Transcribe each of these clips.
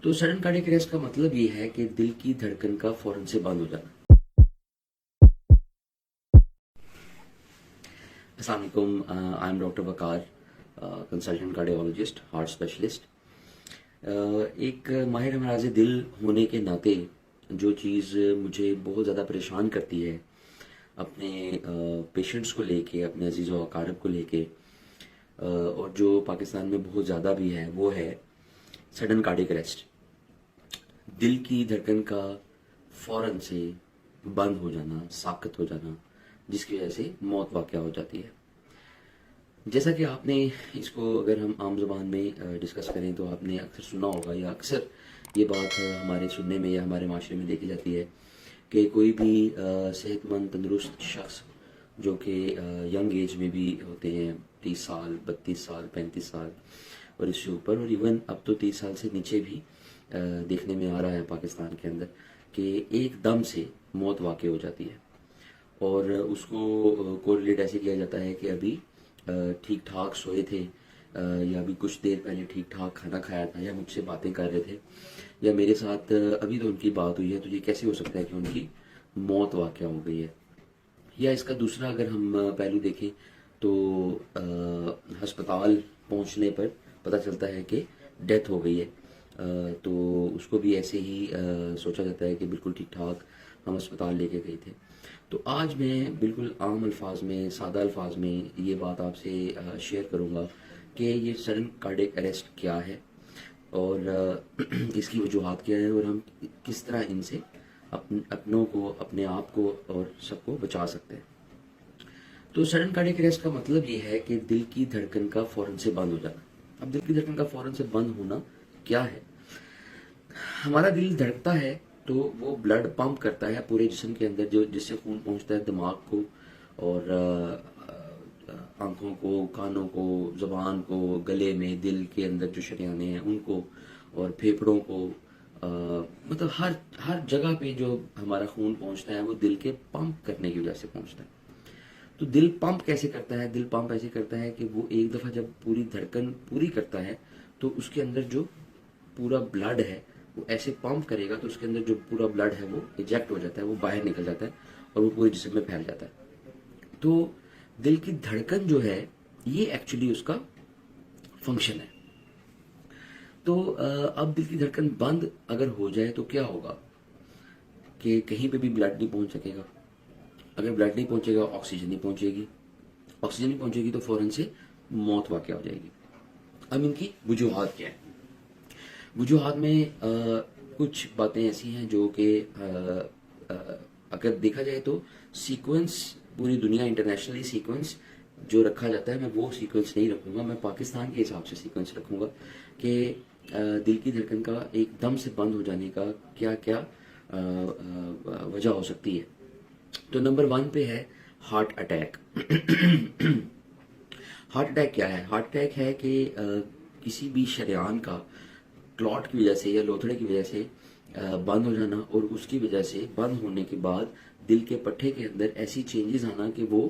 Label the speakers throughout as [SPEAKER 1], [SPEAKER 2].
[SPEAKER 1] तो sudden cardiac arrest का मतलब ये है कि दिल की धड़कन का फौरन से बंद हो जाना। अस्सलाम वालेकुम, I am doctor Waqar, consultant cardiologist, heart specialist. एक माहिर अमराज दिल होने के नाते जो चीज़ मुझे बहुत ज़्यादा परेशान करती है अपने पेशेंट्स को लेके, अपने अजीज़ व अकारब को लेके, और जो पाकिस्तान में बहुत ज़्यादा भी है, वो है सडन कार्डियक अरेस्ट। दिल की धड़कन का फौरन से बंद हो जाना, साकत हो जाना, जिसकी वजह से मौत वाक़या हो जाती है। जैसा कि आपने इसको अगर हम आम ज़बान में डिस्कस करें तो आपने अक्सर सुना होगा, या अक्सर ये बात हमारे सुनने में या हमारे माशरे में देखी जाती है कि कोई भी सेहतमंद तंदुरुस्त शख्स जो कि यंग एज में भी होते हैं, 30 साल, 32 साल, 35 साल और इससे ऊपर, और इवन अब तो 30 साल से नीचे भी देखने में आ रहा है पाकिस्तान के अंदर कि एकदम से मौत वाक़ई हो जाती है। और उसको कोरिलेट ऐसे किया जाता है कि अभी ठीक ठाक सोए थे, या अभी कुछ देर पहले ठीक ठाक खाना खाया था, या मुझसे बातें कर रहे थे, या मेरे साथ अभी तो उनकी बात हुई है, तो ये कैसे हो सकता है कि उनकी मौत वाक़या हो गई है। या इसका दूसरा अगर हम पहलू देखें तो अस्पताल पहुंचने पर पता चलता है कि डेथ हो गई है, तो उसको भी ऐसे ही सोचा जाता है कि बिल्कुल ठीक ठाक हम अस्पताल लेके गए थे। तो आज मैं बिल्कुल आम अल्फाज में, सादा अल्फाज में ये बात आपसे शेयर करूँगा कि ये सडन कार्डियक अरेस्ट क्या है, और इसकी वजूहात क्या है, और हम किस तरह इनसे अपनों को, अपने आप को और सबको बचा सकते हैं। तो सडन कार्डियक अरेस्ट का मतलब ये है कि दिल की धड़कन का फौरन से बंद हो जाना। अब दिल की धड़कन का फौरन से बंद होना क्या है? हमारा दिल धड़कता है तो वो ब्लड पंप करता है पूरे जिस्म के अंदर, जो जिससे खून पहुंचता है दिमाग को, और आंखों को, कानों को, ज़ुबान को, गले में, दिल के अंदर जो शरियाने हैं उनको, और फेफड़ों को, मतलब हर जगह पे जो हमारा खून पहुंचता है वो दिल के पंप करने की वजह से पहुंचता है। तो दिल पंप कैसे करता है? दिल पंप ऐसे करता है कि वो एक दफ़ा जब पूरी धड़कन पूरी करता है तो उसके अंदर जो पूरा ब्लड है वो ऐसे पंप करेगा, तो उसके अंदर जो पूरा ब्लड है वो इजेक्ट हो जाता है, वो बाहर निकल जाता है और वो पूरे जिस्म में फैल जाता है। तो दिल की धड़कन जो है ये एक्चुअली उसका फंक्शन है। तो अब दिल की धड़कन बंद अगर हो जाए तो क्या होगा कि कहीं पे भी ब्लड नहीं पहुंच सकेगा। अगर ब्लड नहीं पहुंचेगा, ऑक्सीजन नहीं पहुंचेगी, ऑक्सीजन नहीं पहुंचेगी तो फौरन से मौत वाक़या हो जाएगी। अब इनकी वजूहात क्या है? वजूहात में कुछ बातें ऐसी हैं जो कि अगर देखा जाए तो सीक्वेंस पूरी दुनिया, इंटरनेशनली सीक्वेंस जो रखा जाता है, मैं वो सीक्वेंस नहीं रखूंगा, मैं पाकिस्तान के हिसाब से सीक्वेंस रखूंगा कि दिल की धड़कन का एकदम से बंद हो जाने का क्या क्या वजह हो सकती है। तो नंबर 1 पे है हार्ट अटैक। हार्ट अटैक क्या है? हार्ट अटैक है कि किसी भी शरेआन का क्लॉट की वजह से या लोथड़े की वजह से बंद हो जाना, और उसकी वजह से बंद होने के बाद दिल के पट्टे के अंदर ऐसी चेंजेस आना कि वो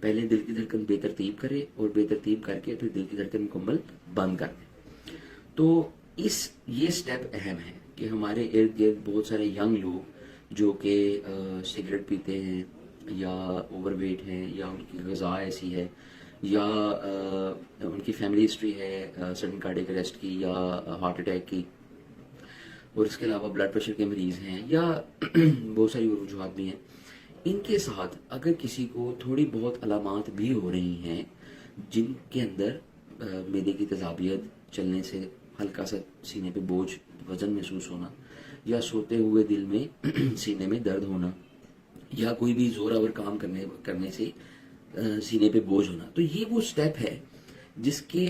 [SPEAKER 1] पहले दिल की धड़कन बेतरतीब करे, और बेतरतीब करके फिर दिल की धड़कन मुकम्मल बंद कर दे। तो ये स्टेप अहम है कि हमारे इर्द गिर्द बहुत सारे यंग लोग जो कि सिगरेट पीते हैं, या ओवरवेट हैं, या उनकी ग़िज़ा ऐसी है, या उनकी फैमिली हिस्ट्री है सडन कार्डियक अरेस्ट की या हार्ट अटैक की, और इसके अलावा ब्लड प्रेशर के मरीज़ हैं, या बहुत सारी वजूहात भी हैं। इनके साथ अगर किसी को थोड़ी बहुत अलामात भी हो रही हैं, जिनके अंदर मैदे की तेज़ाबियत, चलने से हल्का सा सीने पे बोझ, वज़न महसूस होना, या सोते हुए दिल में सीने में दर्द होना, या कोई भी जोरावर काम करने से सीने पे बोझ होना, तो ये वो स्टेप है जिसके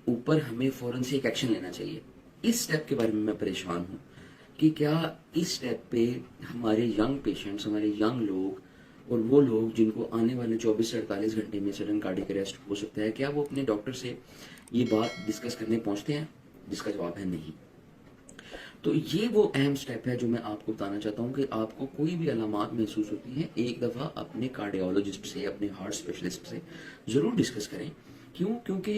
[SPEAKER 1] ऊपर हमें फौरन से एक एक्शन लेना चाहिए। इस स्टेप के बारे में मैं परेशान हूँ कि क्या इस स्टेप पे हमारे यंग पेशेंट्स, हमारे यंग लोग, और वो लोग जिनको आने वाले 24 से 48 घंटे में सडन कार्डियक अरेस्ट हो सकता है, क्या वो अपने डॉक्टर से ये बात डिस्कस करने पहुंचते हैं? जिसका जवाब है नहीं। तो ये वो अहम स्टेप है जो मैं आपको बताना चाहता हूँ कि आपको कोई भी अलामात महसूस होती हैं, एक दफ़ा अपने कार्डियोलॉजिस्ट से, अपने हार्ट स्पेशलिस्ट से ज़रूर डिस्कस करें। क्यों? क्योंकि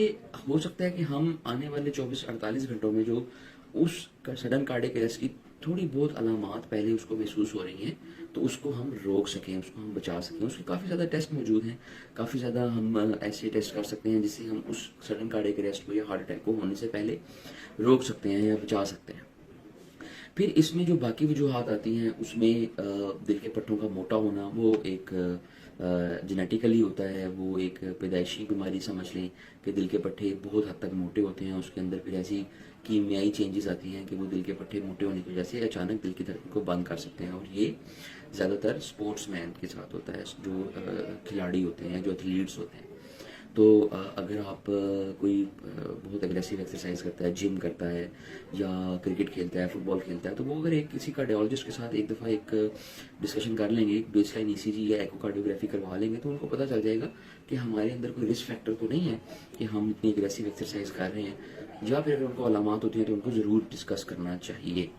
[SPEAKER 1] हो सकता है कि हम आने वाले 24-48 घंटों में जो उस सडन कार्डियक अरेस्ट की थोड़ी बहुत अलामात पहले उसको महसूस हो रही हैं, तो उसको हम रोक सकें, उसको हम बचा सकें। उसके काफ़ी ज़्यादा टेस्ट मौजूद हैं, काफ़ी ज़्यादा हम ऐसे टेस्ट कर सकते हैं जिससे हम उस सडन कार्डियक अरेस्ट को या हार्ट अटैक को होने से पहले रोक सकते हैं या बचा सकते हैं। फिर इसमें जो बाकी वजूहात आती हैं उसमें दिल के पट्टों का मोटा होना, वो एक जेनेटिकली होता है, वो एक पैदाइशी बीमारी समझ लें कि दिल के पट्टे बहुत हद तक मोटे होते हैं। उसके अंदर फिर ऐसी कीमियाई चेंजेस आती हैं कि वो दिल के पट्टे मोटे होने की वजह से अचानक दिल की धड़कन को बंद कर सकते हैं। और ये ज़्यादातर स्पोर्ट्समैन के साथ होता है, जो खिलाड़ी होते हैं, जो एथलीट्स होते हैं। तो अगर आप कोई बहुत एग्रेसिव एक्सरसाइज करता है, जिम करता है या क्रिकेट खेलता है, फुटबॉल खेलता है, तो वो अगर एक किसी कार्डियोलॉजिस्ट के साथ एक दफ़ा एक डिस्कशन कर लेंगे, एक बेसलाइन ईसीजी या एकोकार्डियोग्राफी करवा लेंगे, तो उनको पता चल जाएगा कि हमारे अंदर कोई रिस्क फैक्टर तो नहीं है कि हम इतनी एग्रेसिव एक्सरसाइज कर रहे हैं, या फिर अगर उनको अलामात होती हैं तो उनको ज़रूर डिस्कस करना चाहिए।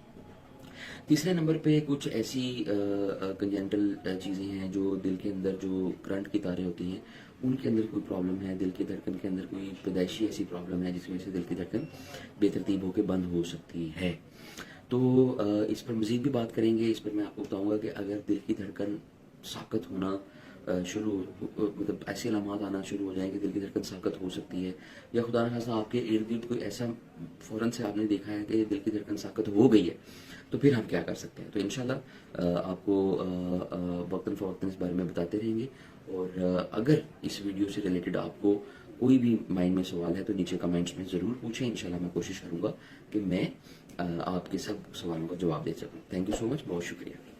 [SPEAKER 1] तीसरे नंबर पे कुछ ऐसी कंजेंटल चीज़ें हैं जो दिल के अंदर जो करंट की तारें होती हैं उनके अंदर कोई प्रॉब्लम है, दिल की धड़कन के अंदर कोई पैदाइशी ऐसी प्रॉब्लम है जिसकी वजह से दिल की धड़कन बेतरतीब होकर बंद हो सकती है। तो इस पर मज़ीद भी बात करेंगे। इस पर मैं आपको बताऊंगा कि अगर दिल की धड़कन साकत होना मतलब ऐसे अलामात आना शुरू हो जाए कि दिल की धड़कन साकत हो सकती है, या खुदा न खास्ता आपके इर्द गिर्द कोई ऐसा फ़ौरन से आपने देखा है कि दिल की धड़कन साकत हो गई है, तो फिर हम क्या कर सकते हैं। तो इंशाल्लाह आपको वक्तन फ़वक्तन इस बारे में बताते रहेंगे। और अगर इस वीडियो से रिलेटेड आपको कोई भी माइंड में सवाल है तो नीचे कमेंट्स में ज़रूर पूछें। इंशाल्लाह मैं कोशिश करूँगा कि मैं आपके सब सवालों का जवाब दे सकूँ। थैंक यू सो मच, बहुत शुक्रिया।